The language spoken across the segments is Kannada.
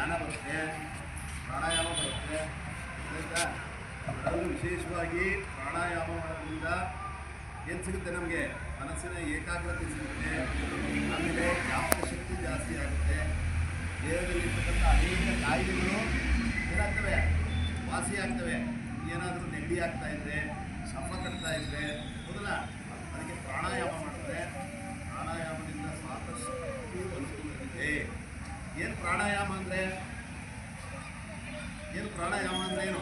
ಧ್ಯಾನ ಬರುತ್ತೆ, ಪ್ರಾಣಾಯಾಮ ಬರುತ್ತೆ. ಆಯಿತಾ? ಅದರಲ್ಲೂ ವಿಶೇಷವಾಗಿ ಪ್ರಾಣಾಯಾಮ ಮಾಡೋದ್ರಿಂದ ಏನು ಸಿಗುತ್ತೆ ನಮಗೆ? ಮನಸ್ಸಿನ ಏಕಾಗ್ರತೆ ಸಿಗುತ್ತೆ, ಆಮೇಲೆ ಜ್ಞಾಪಕ ಶಕ್ತಿ ಜಾಸ್ತಿ ಆಗುತ್ತೆ. ದೇಹದಲ್ಲಿರ್ತಕ್ಕಂಥ ಅನೇಕ ಕಾಯಿಲೆಗಳು ಏನಾಗ್ತವೆ? ವಾಸಿ ಆಗ್ತವೆ. ಏನಾದರೂ ನೆಗಡಿ ಆಗ್ತಾ ಇದ್ದರೆ, ಕಫ ಕಟ್ತಾ ಇದ್ದರೆ, ಹೌದಲ್ಲ, ಅದಕ್ಕೆ ಪ್ರಾಣಾಯಾಮ ಮಾಡಿದ್ರೆ ಪ್ರಾಣಾಯಾಮದಿಂದ ಸಾಕಷ್ಟು ಅನುಕೂಲವಿದೆ. ಏನು ಪ್ರಾಣಾಯಾಮ ಅಂದರೆ ಏನು? ಪ್ರಾಣಾಯಾಮ ಅಂದರೆ ಏನು?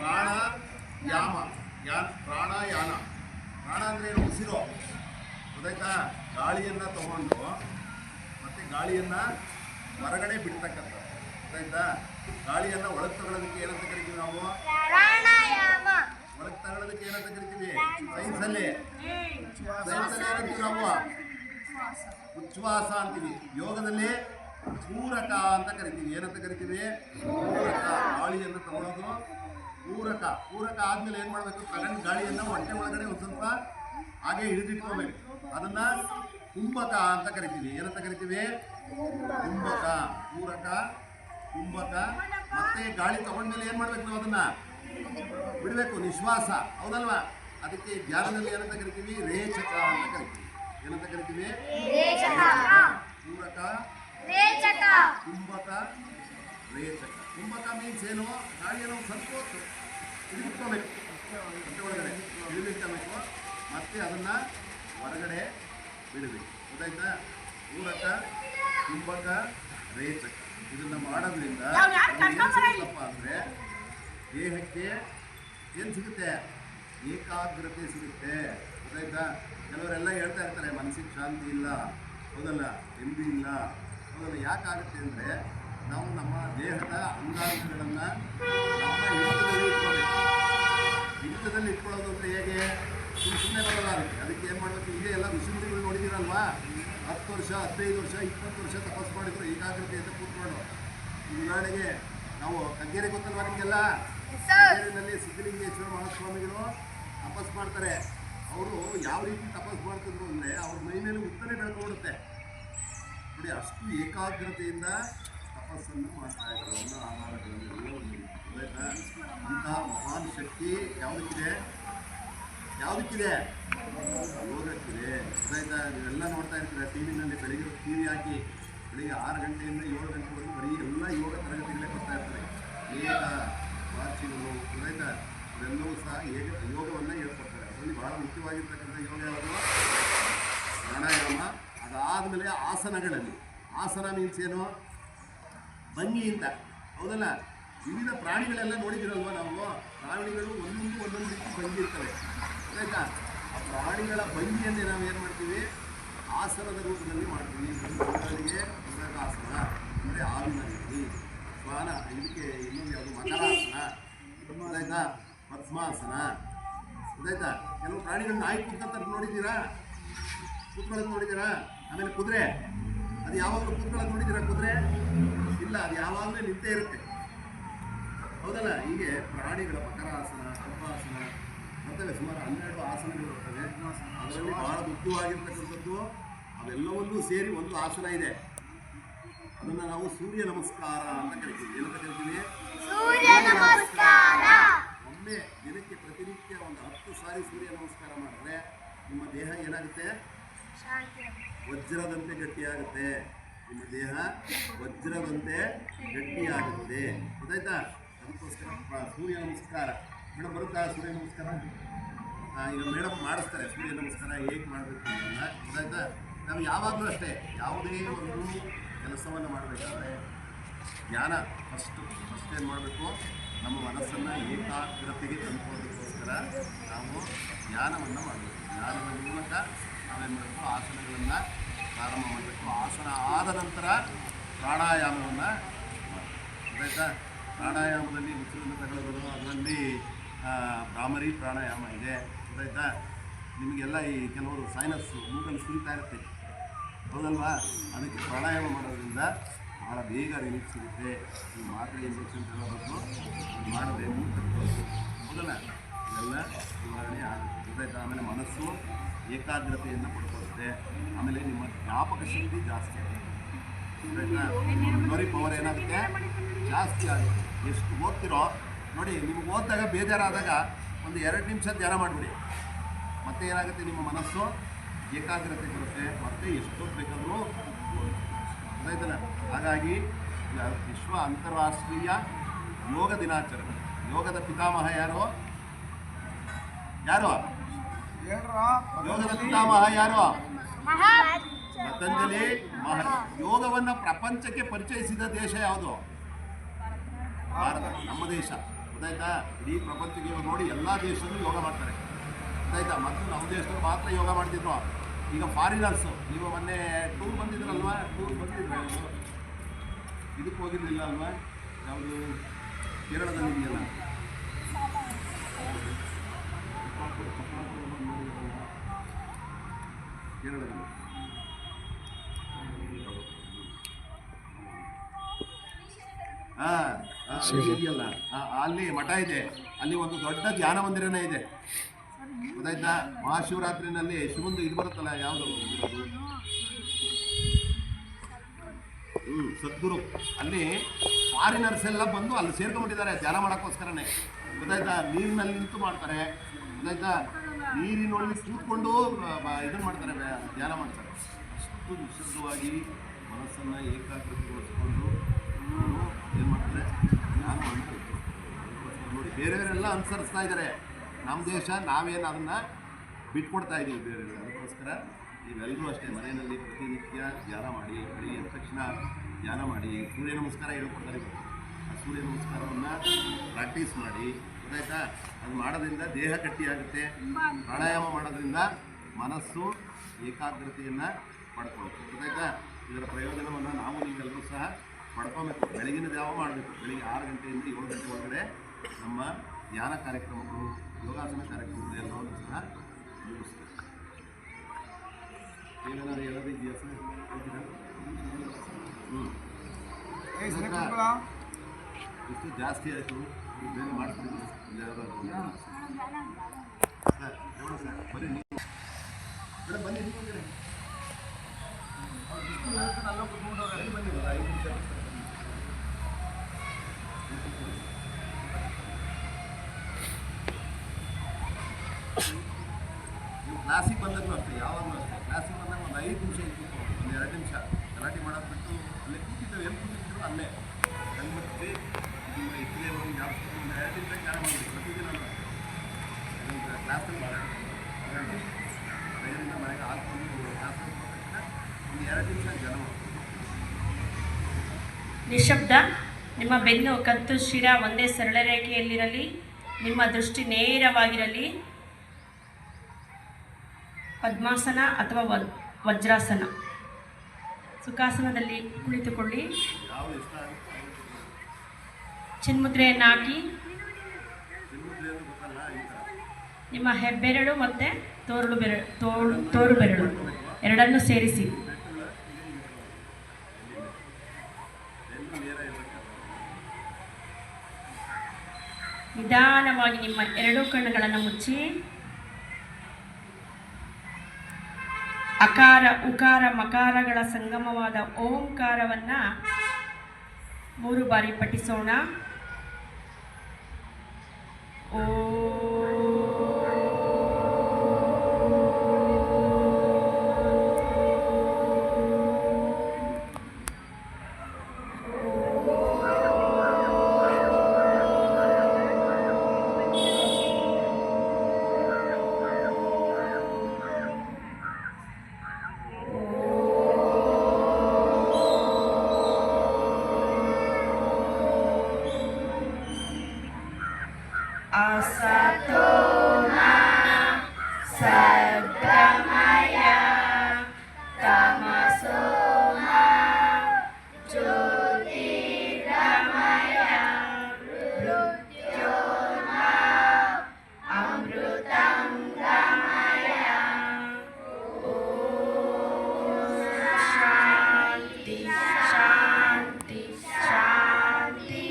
ಪ್ರಾಣಾಯಾಮ, ಪ್ರಾಣಾಯಾನ. ಪ್ರಾಣ ಅಂದರೆ ಏನು? ಉಸಿರು. ಗೊತ್ತಾಯ್ತಾ? ಗಾಳಿಯನ್ನು ತಗೊಂಡು ಮತ್ತೆ ಗಾಳಿಯನ್ನು ಹೊರಗಡೆ ಬಿಡ್ತಕ್ಕಂಥ. ಗೊತ್ತಾಯ್ತಾ? ಗಾಳಿಯನ್ನು ಒಳಗೆ ತಗೊಳ್ಳೋದಕ್ಕೆ ಏನಂತ ಕರಿತೀವಿ ನಾವು? ಒಳಗೆ ತಗೊಳ್ಳೋದಕ್ಕೆ ಏನಂತ ಕರಿತೀವಿ? ಸೈನ್ಸಲ್ಲಿ ಏನಂತೀವಿ ನಾವು? ಉಚ್ಛ್ವಾಸ ಅಂತೀವಿ. ಯೋಗದಲ್ಲಿ ಪೂರಕ ಅಂತ ಕರಿತೀವಿ. ಏನಂತ ಕರಿತೀವಿ? ಪೂರಕ. ಗಾಳಿಯನ್ನು ತಗೊಳ್ಳೋದು ಪೂರಕ. ಪೂರಕ ಆದಮೇಲೆ ಏನು ಮಾಡಬೇಕು? ತಗೊಂಡು ಗಾಳಿಯನ್ನು ಹೊಟ್ಟೆ ಒಳಗಡೆ ಒಂದು ಸ್ವಲ್ಪ ಹಾಗೆ ಹಿಡಿದಿಟ್ಕೋಬೇಕು. ಅದನ್ನು ಕುಂಭಕ ಅಂತ ಕರಿತೀವಿ. ಏನಂತ ಕರಿತೀವಿ? ಕುಂಭಕ. ಪೂರಕ, ಕುಂಭಕ. ಮತ್ತೆ ಗಾಳಿ ತಗೊಂಡ್ಮೇಲೆ ಏನು ಮಾಡಬೇಕು? ನಾವು ಅದನ್ನು ಬಿಡಬೇಕು, ನಿಶ್ವಾಸ. ಹೌದಲ್ವಾ? ಅದಕ್ಕೆ ಧ್ಯಾನದಲ್ಲಿ ಏನಂತ ಕರಿತೀವಿ? ರೇಚಕ ಅಂತ ಕರಿತೀವಿ. ಏನಂತ ಕರಿತೀವಿ? ಪೂರಕ, ಕುಂಭಕ, ರೇಚಕ. ಕುಂಭಕ ಮೀನ್ಸ್ ಏನು? ಗಾಳಿಯನ್ನು ಸ್ವಲ್ಪ ಹೊತ್ತು ಹಿಡಿದಿಟ್ಕೋಬೇಕು, ಹೊಟ್ಟೆ ಒಳಗಡೆ ಹಿಡಿದಿಟ್ಕೋಬೇಕು, ಮತ್ತೆ ಅದನ್ನು ಹೊರಗಡೆ ಬಿಡಬೇಕು. ಗೊತ್ತಾಯ್ತಾ? ಪೂರಕ, ಕುಂಭಕ, ರೇಚಕ. ಇದನ್ನು ಮಾಡೋದ್ರಿಂದ ಏನಪ್ಪ ಅಂದರೆ ದೇಹಕ್ಕೆ ಏನು ಸಿಗುತ್ತೆ? ಏಕಾಗ್ರತೆ ಸಿಗುತ್ತೆ. ಗೊತ್ತಾಯ್ತಾ? ಕೆಲವರೆಲ್ಲ ಹೇಳ್ತಾ ಇರ್ತಾರೆ ಮನಸ್ಸಿಗೆ ಶಾಂತಿ ಇಲ್ಲ, ಹೌದಲ್ಲ, ನೆಮ್ಮದಿ ಇಲ್ಲ, ಹೌದಲ್ಲ. ಯಾಕಾಗುತ್ತೆ ಅಂದರೆ ನಾವು ನಮ್ಮ ದೇಹದ ಅಂಗಾಂಗಗಳನ್ನು ನಮ್ಮ ಹಿಡಿತದಲ್ಲಿ ಇಟ್ಕೋಬೇಕು. ಹಿಡಿತದಲ್ಲಿ ಇಟ್ಕೊಳ್ಳೋದು ಅಂದರೆ ಹೇಗೆ? ಸುಮ್ಮನೆ ಬರೋದಾಗುತ್ತೆ. ಅದಕ್ಕೆ ಏನು ಮಾಡಬೇಕು? ಈಗ ಎಲ್ಲ ಋಷಿಮುನಿಗಳು ನೋಡಿದ್ದೀರಲ್ವಾ? 10 ವರ್ಷ, 15 ವರ್ಷ, 20 ವರ್ಷ ತಪಸ್ಸು ಮಾಡಿದ್ರು ಏಕಾಗ್ರತೆಯಿಂದ ಕೂತ್ಕೊಂಡು. ಈ ಉದಾಹರಣೆಗೆ ನಾವು ಕಗ್ಗೆರೆ ಗೊತ್ತಲ್ವಾ ನಿಮಗೆಲ್ಲ? ಕಗ್ಗೆರೆನಲ್ಲಿ ಸಿದ್ಧಲಿಂಗೇಶ್ವರ ಮಹಾಸ್ವಾಮಿಗಳು ತಪಸ್ಸು ಮಾಡ್ತಾರೆ. ಅವರು ಯಾವ ರೀತಿ ತಪಸ್ಸು ಮಾಡ್ತಿದ್ರು ಅಂದರೆ ಅವ್ರ ಮೈ ಮೇಲೆ ಉತ್ತರೆ ಬೆಳ್ಕೊಂಡ್ಬಿಡುತ್ತೆ ನೋಡಿ. ಅಷ್ಟು ಏಕಾಗ್ರತೆಯಿಂದ ತಪಸ್ಸನ್ನು ಮಾಡ್ತಾ ಇದ್ರು. ಅನ್ನೋ ಆಹಾರಗಳನ್ನು ಆಯಿತಾ? ಇಂತಹ ಮಹಾನ್ ಶಕ್ತಿ ಯಾವುದಕ್ಕಿದೆ? ಯಾವುದಕ್ಕಿದೆ? ಯೋಗಕ್ಕಿದೆ. ಆಯಿತಾ? ನೀವೆಲ್ಲ ನೋಡ್ತಾ ಇರ್ತೀರ ಟಿ ವಿನಲ್ಲಿ. ಬೆಳಿಗ್ಗೆ ಟಿ ವಿ ಹಾಕಿ ಬೆಳಿಗ್ಗೆ 6 ಗಂಟೆಯಿಂದ 7 ಗಂಟೆವರೆಗೂ ಬರೀ ಎಲ್ಲ ಯೋಗ ತರಗತಿಗಳೇ ಬರ್ತಾ ಇರ್ತಾರೆ. ವೇದ ವಾಚಿಗಳು, ಆಯಿತಾ? ಇವೆಲ್ಲವೂ ಸಹ ಯೋಗವನ್ನು ಹೇಳ್ಕೊಡ್ತಾರೆ. ಅದರಲ್ಲಿ ಭಾಳ ಮುಖ್ಯವಾಗಿರ್ತಕ್ಕಂಥ ಯೋಗ ಯಾವುದು? ಪ್ರಾಣಾಯಾಮ. ಅದಾದಮೇಲೆ ಆಸನಗಳಲ್ಲಿ. ಆಸನ ಮೀನ್ಸ್ ಏನು? ಭಂಗಿಯಿಂದ. ಹೌದಲ್ಲ? ವಿವಿಧ ಪ್ರಾಣಿಗಳೆಲ್ಲ ನೋಡಿದಿರಲ್ವ ನಾವು? ಪ್ರಾಣಿಗಳು ಒಂದೊಂದು ರೀತಿ ಭಂಗಿ ಇರ್ತವೆ. ಆಯಿತಾ? ಆ ಪ್ರಾಣಿಗಳ ಭಂಗಿಯನ್ನೇ ನಾವು ಏನು ಮಾಡ್ತೀವಿ? ಆಸನದ ರೂಪದಲ್ಲಿ ಮಾಡ್ತೀವಿ. ಗಂಡುಗಳಿಗೆ ಆಸನ ಅಂದರೆ ಆವಿನ ರೀತಿ. ಶ್ವಾನ, ಇದಕ್ಕೆ ಇನ್ನೊಂದು ಯಾವುದು? ಮಕರಾಸನ. ಆಯಿತಾ? ಪದ್ಮಾಸನ. ಗೊತ್ತಾಯ್ತಾ? ಕೆಲವು ಪ್ರಾಣಿಗಳು ನಾಯಿ ಕೂತ್ಕೊಂತ ನೋಡಿದ್ದೀರಾ? ಕೂತ್ಕೊಳ್ಳೋದು ನೋಡಿದ್ದೀರಾ? ಆಮೇಲೆ ಕುದುರೆ, ಅದು ಯಾವಾಗಲೂ ಕೂತ್ಕೊಳ್ಳೋದು ನೋಡಿದ್ದೀರಾ? ಕುದುರೆ ಇಲ್ಲ, ಅದು ಯಾವಾಗಲೂ ನಿಂತೇ ಇರುತ್ತೆ. ಹೌದಲ್ಲ? ಹೀಗೆ ಪ್ರಾಣಿಗಳ ಮಕರಾಸನ, ಪದ್ಮಾಸನ ಬರ್ತವೆ. ಸುಮಾರು 12 ಆಸನಗಳು ಬರ್ತವೆ. ಅದರಲ್ಲಿ ಬಹಳ ಮುಖ್ಯವಾಗಿರ್ತಕ್ಕಂಥದ್ದು ಅವೆಲ್ಲವನ್ನೂ ಸೇರಿ ಒಂದು ಆಸನ ಇದೆ. ಅದನ್ನು ನಾವು ಸೂರ್ಯ ನಮಸ್ಕಾರ ಅಂತ ಕರಿತೀವಿ. ಏನಂತ ಕರಿತೀವಿ? ಒಮ್ಮೆ ದಿನಕ್ಕೆ ಪ್ರತಿನಿತ್ಯ ಒಂದು 10 ಸಾರಿ ಸೂರ್ಯ ನಮಸ್ಕಾರ ಮಾಡಿದ್ರೆ ನಿಮ್ಮ ದೇಹ ಏನಾಗುತ್ತೆ? ವಜ್ರದಂತೆ ಗಟ್ಟಿಯಾಗುತ್ತೆ. ನಿಮ್ಮ ದೇಹ ವಜ್ರದಂತೆ ಗಟ್ಟಿಯಾಗುತ್ತೆ. ಗೊತ್ತಾಯ್ತಾ? ಅದಕ್ಕೋಸ್ಕರ ಸೂರ್ಯ ನಮಸ್ಕಾರ. ಮೇಡಮ್ ಬರುತ್ತಾ ಸೂರ್ಯ ನಮಸ್ಕಾರ? ಈಗ ಮೇಡಮ್ ಮಾಡಿಸ್ತಾರೆ ಸೂರ್ಯ ನಮಸ್ಕಾರ ಹೇಗೆ ಮಾಡಬೇಕು ಅಂತ. ಗೊತ್ತಾಯ್ತಾ? ನಾವು ಯಾವಾಗಲೂ ಅಷ್ಟೇ ಯಾವುದೇ ಒಂದು ಕೆಲಸವನ್ನು ಮಾಡಬೇಕಾದ್ರೆ ಧ್ಯಾನ ಫಸ್ಟ್ ಏನು ಮಾಡಬೇಕು? ನಮ್ಮ ಮನಸ್ಸನ್ನು ಏಕಾಗ್ರತೆಗೆ ತಂದುಕೊಳ್ಳೋದಕ್ಕೋಸ್ಕರ ನಾವು ಧ್ಯಾನವನ್ನು ಮಾಡಬೇಕು. ಧ್ಯಾನದ ಮೂಲಕ ನಾವೇನು ಮಾಡಬೇಕು? ಆಸನಗಳನ್ನು ಪ್ರಾರಂಭ ಮಾಡಬೇಕು. ಆಸನ ಆದ ನಂತರ ಪ್ರಾಣಾಯಾಮವನ್ನು ಮಾಡಬೇಕು. ಆಯಿತಾ? ಪ್ರಾಣಾಯಾಮದಲ್ಲಿ ಉಸಿರನ್ನು ತಗೊಳ್ಳೋದು, ಅದರಲ್ಲಿ ಭ್ರಾಮರಿ ಪ್ರಾಣಾಯಾಮ ಇದೆ. ಗೊತ್ತಾಯ್ತಾ? ನಿಮಗೆಲ್ಲ ಈ ಕೆಲವರು ಸೈನಸ್ಸು ಮೂಗಲ್ಲಿ ಸುರಿತಾ ಇರುತ್ತೆ, ಹೌದಲ್ವಾ? ಅದಕ್ಕೆ ಪ್ರಾಣಾಯಾಮ ಮಾಡೋದ್ರಿಂದ ಭಾಳ ಬೇಗ ರಿಲೀಫ್ ಸಿಗುತ್ತೆ. ಈ ಮಾತ್ರೆ ಇಂಜೆಕ್ಷನ್ ತಗೋಬೇಕು, ಮಾಡಿದ್ರೆ ಹೌದಲ್ಲ? ಇದೆಲ್ಲ ನಿವಾರಣೆ ಆಗುತ್ತೆ. ಗೊತ್ತಾಯ್ತಾ? ಆಮೇಲೆ ಮನಸ್ಸು ಏಕಾಗ್ರತೆಯನ್ನು ಪಡ್ಕೊಳ್ಳುತ್ತೆ. ಆಮೇಲೆ ನಿಮ್ಮ ಜ್ಞಾಪಕ ಶಕ್ತಿ ಜಾಸ್ತಿ ಆಗುತ್ತೆ. ಮೆಮೊರಿ ಪವರ್ ಏನಾಗುತ್ತೆ ಜಾಸ್ತಿ ಆಗುತ್ತೆ. ಎಷ್ಟು ಓದ್ತಿರೋ ನೋಡಿ, ನಿಮ್ಗೆ ಓದಿದಾಗ ಬೇಜಾರಾದಾಗ ಒಂದು 2 ನಿಮಿಷ ಧ್ಯಾನ ಮಾಡಿಬಿಡಿ, ಮತ್ತೆ ಏನಾಗುತ್ತೆ ನಿಮ್ಮ ಮನಸ್ಸು ಏಕಾಗ್ರತೆ ಬರುತ್ತೆ, ಮತ್ತೆ ಎಷ್ಟೊತ್ತು ಬೇಕಾದರೂ ಗೊತ್ತಾಯ್ತಲ್ಲ. ಹಾಗಾಗಿ ವಿಶ್ವ ಅಂತಾರಾಷ್ಟ್ರೀಯ ಯೋಗ ದಿನಾಚರಣೆ, ಯೋಗದ ಪಿತಾಮಹ ಯಾರು? ಯೋಗದ ಪಿತಾಮಹ ಯಾರು? ಪತಂಜಲಿ ಮಹರ್ಷಿ. ಯೋಗವನ್ನು ಪ್ರಪಂಚಕ್ಕೆ ಪರಿಚಯಿಸಿದ ದೇಶ ಯಾವುದು? ಭಾರತ, ನಮ್ಮ ದೇಶ. ಗೊತ್ತಾಯ್ತಾ? ಇಡೀ ಪ್ರಪಂಚಕ್ಕೆ ಇವಾಗ ನೋಡಿ ಎಲ್ಲ ದೇಶದಲ್ಲೂ ಯೋಗ ಮಾಡ್ತಾರೆ, ಗೊತ್ತಾಯ್ತಾ? ಮತ್ತು ನಮ್ಮ ದೇಶದಲ್ಲಿ ಮಾತ್ರ ಯೋಗ ಮಾಡ್ತಿದ್ರು. ಈಗ ಫಾರಿನರ್ಸು, ನೀವು ಮೊನ್ನೆ ಟೂರ್ ಬಂದಿದ್ರಲ್ವಾ? ಟೂರ್ ಬಂದಿದ್ರೆ ಇದಕ್ಕೆ ಹೋಗಿರಲಿಲ್ಲ ಅಲ್ವಾ? ಯಾವುದು ಕೇರಳದಲ್ಲಿ ಇದೆಯಲ್ಲ, ಕೇರಳದಲ್ಲಿ ಇದೆಯಲ್ಲ, ಅಲ್ಲಿ ಮಠ ಇದೆ, ಅಲ್ಲಿ ಒಂದು ದೊಡ್ಡ ಧ್ಯಾನ ಮಂದಿರನೇ ಇದೆ, ಗೊತ್ತಾಯ್ತಾ? ಮಹಾಶಿವರಾತ್ರಿನಲ್ಲಿ ಶಿವಂದು ಇದು ಬರುತ್ತಲ್ಲ, ಯಾವುದು ಸದ್ಗುರು, ಅಲ್ಲಿ ಫಾರಿನರ್ಸ್ ಎಲ್ಲ ಬಂದು ಅಲ್ಲಿ ಸೇರ್ಕೊಂಡ್ಬಿಟ್ಟಿದ್ದಾರೆ ಧ್ಯಾನ ಮಾಡೋಕ್ಕೋಸ್ಕರನೇ, ಗೊತ್ತಾಯ್ತಾ? ನೀರಿನಲ್ಲಿ ನಿಂತು ಮಾಡ್ತಾರೆ, ಗೊತ್ತಾಯ್ತಾ? ನೀರಿನೊಳಗೆ ಕೂತ್ಕೊಂಡು ಇದನ್ನು ಮಾಡ್ತಾರೆ, ಧ್ಯಾನ ಮಾಡ್ತಾರೆ. ಅಷ್ಟು ನಿಶಬ್ದವಾಗಿ ಮನಸ್ಸನ್ನು ಏಕಾಗ್ರತೆಗೊಳಿಸ್ಕೊಂಡು ಏನು ಮಾಡ್ತಾರೆ, ಧ್ಯಾನ ಮಾಡ್ತಾರೆ. ನೋಡಿ, ಬೇರೆಯವರೆಲ್ಲ ಅನುಸರಿಸ್ತಾ ಇದ್ದಾರೆ, ನಮ್ಮ ದೇಶ ನಾವೇನು ಅದನ್ನು ಬಿಟ್ಕೊಡ್ತಾ ಇದ್ದೀವಿ ಬೇರೆಯವರು. ಅದಕ್ಕೋಸ್ಕರ ನೀವೆಲ್ಲರೂ ಅಷ್ಟೇ ಮನೆಯಲ್ಲಿ ಪ್ರತಿನಿತ್ಯ ಧ್ಯಾನ ಮಾಡಿ, ಬೆಳಿಗ್ಗೆ ಎದ್ದ ತಕ್ಷಣ ಧ್ಯಾನ ಮಾಡಿ, ಸೂರ್ಯ ನಮಸ್ಕಾರ ಹೇಳ್ಕೊಡ್ತಾರೆ. ಆ ಸೂರ್ಯ ನಮಸ್ಕಾರವನ್ನು ಪ್ರಾಕ್ಟೀಸ್ ಮಾಡಿ, ಗೊತ್ತಾಯ್ತಾ? ಅದು ಮಾಡೋದ್ರಿಂದ ದೇಹ ಗಟ್ಟಿಯಾಗುತ್ತೆ. ಪ್ರಾಣಾಯಾಮ ಮಾಡೋದ್ರಿಂದ ಮನಸ್ಸು ಏಕಾಗ್ರತೆಯನ್ನು ಪಡ್ಕೊಳ್ಬೇಕು, ಗೊತ್ತಾಯ್ತಾ? ಇದರ ಪ್ರಯೋಜನವನ್ನು ನಾವು ನೀವೆಲ್ಲರೂ ಸಹ ಪಡ್ಕೊಬೇಕು. ಬೆಳಗಿನ ಜಾವ ಮಾಡಬೇಕು. ಬೆಳಿಗ್ಗೆ 6 ಗಂಟೆಯಿಂದ 7 ಗಂಟೆ ಒಳಗಡೆ ನಮ್ಮ ಧ್ಯಾನ ಕಾರ್ಯಕ್ರಮಗಳು, ಯೋಗಾಸನ ಕಾರ್ಯಕ್ರಮಗಳು ಎಲ್ಲವನ್ನು ಸಹ ಮುಗಿಸ್ಬೇಕು. ಏನಾದರೂ ಹೇಳೋದಿದೆಯಾ ಸರ್? ಇಷ್ಟು ಜಾಸ್ತಿ ಆಯಿತು, ಬೇರೆ ಮಾಡ್ತೀನಿ ಸರ್. ನೋಡ ಸರ್, ಬರೀ ನೀವು ಮೇಡಮ್ ಬನ್ನಿ, ನೀವು ಕಡೆ ಅಲ್ಲೋ ಕುತ್ಕೊಂಡವ್ರೆ, ಬನ್ನಿ 5 ನಿಮಿಷ. ನೀವು ಕ್ಲಾಸಿಗೆ ಬಂದಾಗಲೂ ಅಷ್ಟೇ, ಯಾವಾಗಲೂ ಅಷ್ಟೇ, ಕ್ಲಾಸಿಗೆ ಬಂದಾಗ ಒಂದು 5 ನಿಮಿಷ ಇತ್ತು, ಒಂದು 2 ನಿಮಿಷ ಗಲಾಟೆ ಮಾಡೋದು ಬಿಟ್ಟು ಅಲ್ಲೇ ಕೂತಿದ್ದೇವೆ. ಎಲ್ಲಿ ಕೂತಿದ್ರು ಅಲ್ಲೇ ಕಲ್ಮತ್ತಿ ನಿಮ್ಮ ಇತ್ತಲೇ ಒಂದು ಜಾಸ್ತಿ ಒಂದು 2 ನಿಮಿಷ ಧ್ಯಾನ ಮಾಡಬೇಕು ಪ್ರತಿದಿನ. ಕ್ಲಾಸಲ್ಲಿ ಮನೆಯಿಂದ ಮನೆಗೆ ಹಾಕ್ಕೊಂಡು ಕ್ಲಾಸಲ್ಲಿ ತಕ್ಷಣ ಒಂದು 2 ನಿಮಿಷ ಧ್ಯಾನ ಮಾಡಬೇಕು. ನಿಶಬ್ದ. ನಿಮ್ಮ ಬೆನ್ನು, ಕತ್ತು, ಶಿರ ಒಂದೇ ಸರಳ ರೇಖೆಯಲ್ಲಿರಲಿ. ನಿಮ್ಮ ದೃಷ್ಟಿ ನೇರವಾಗಿರಲಿ. ಪದ್ಮಾಸನ ಅಥವಾ ವಜ್ರಾಸನ. ಸುಖಾಸನದಲ್ಲಿ ಕುಳಿತುಕೊಳ್ಳಿ. ಚಿನ್ಮುದ್ರೆಯನ್ನು ಹಾಕಿ ನಿಮ್ಮ ಹೆಬ್ಬೆರಳು ಮತ್ತು ತೋರು ಬೆರಳು ಎರಡನ್ನೂ ಸೇರಿಸಿ ನಿಧಾನವಾಗಿ ನಿಮ್ಮ 2 ಕಣ್ಣುಗಳನ್ನು ಮುಚ್ಚಿ ಅಕಾರ, ಉಕಾರ, ಮಕಾರಗಳ ಸಂಗಮವಾದ ಓಂಕಾರವನ್ನು 3 ಬಾರಿ ಪಠಿಸೋಣ. ಓ Asato ma Sadgamaya Tamaso ma Jyotirgamaya Mrutyoma Amrutam Gamaya. Om Shanti Shanti Shanti.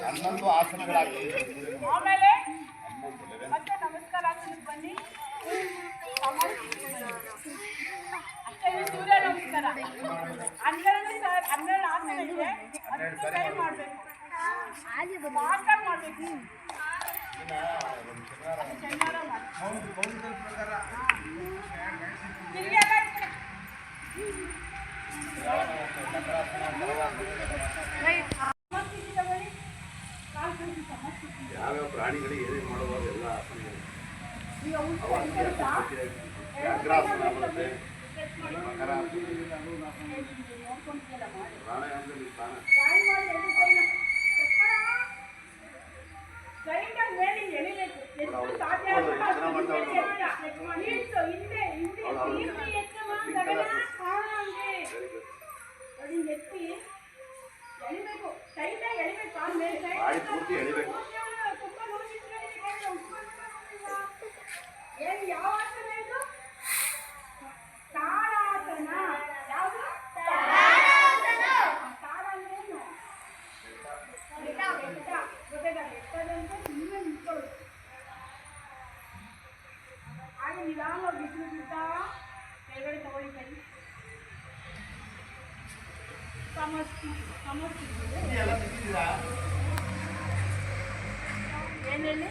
ಹನ್ನೊಂದು ಆಸನಗಳಾಗಿ ಆಮೇಲೆ ಮತ್ತೆ ನಮಸ್ಕಾರ ಬನ್ನಿ. ಅಷ್ಟೇ ಸೂರ್ಯ ನಮಸ್ಕಾರ 12 ಆಸನ ಇದೆ. 10 ಕೈ ಮಾಡಬೇಕು, ಮಾತ್ರ ಮಾಡಬೇಕು. ಶನಿವಾರ ಯಾವ್ಯಾವ ಪ್ರಾಣಿಗಳಿಗೆ ಏನೇನು ಮಾಡುವಾಗ ಎಲ್ಲ ಆಸನಗಳು ವ್ಯಾಘ್ರಾಸನ ಬರುತ್ತೆ, ಪ್ರಾಣಾಯಾಮದಲ್ಲಿ ಸ್ಥಾನ ಬಾಯಿ ಪೂರ್ತಿ ಎಳಿಬೇಕು. ಹಾಗೆ ನಿಧಾನವಾಗಿ ಬಿಟ್ಟು ಬಿಡ್ತಾ ಕೆಳಗಡೆ ತಗೊಳ್ಳಿ ಕೈ. ಸಮಸ್ಯೆ ಏನೇಳಿ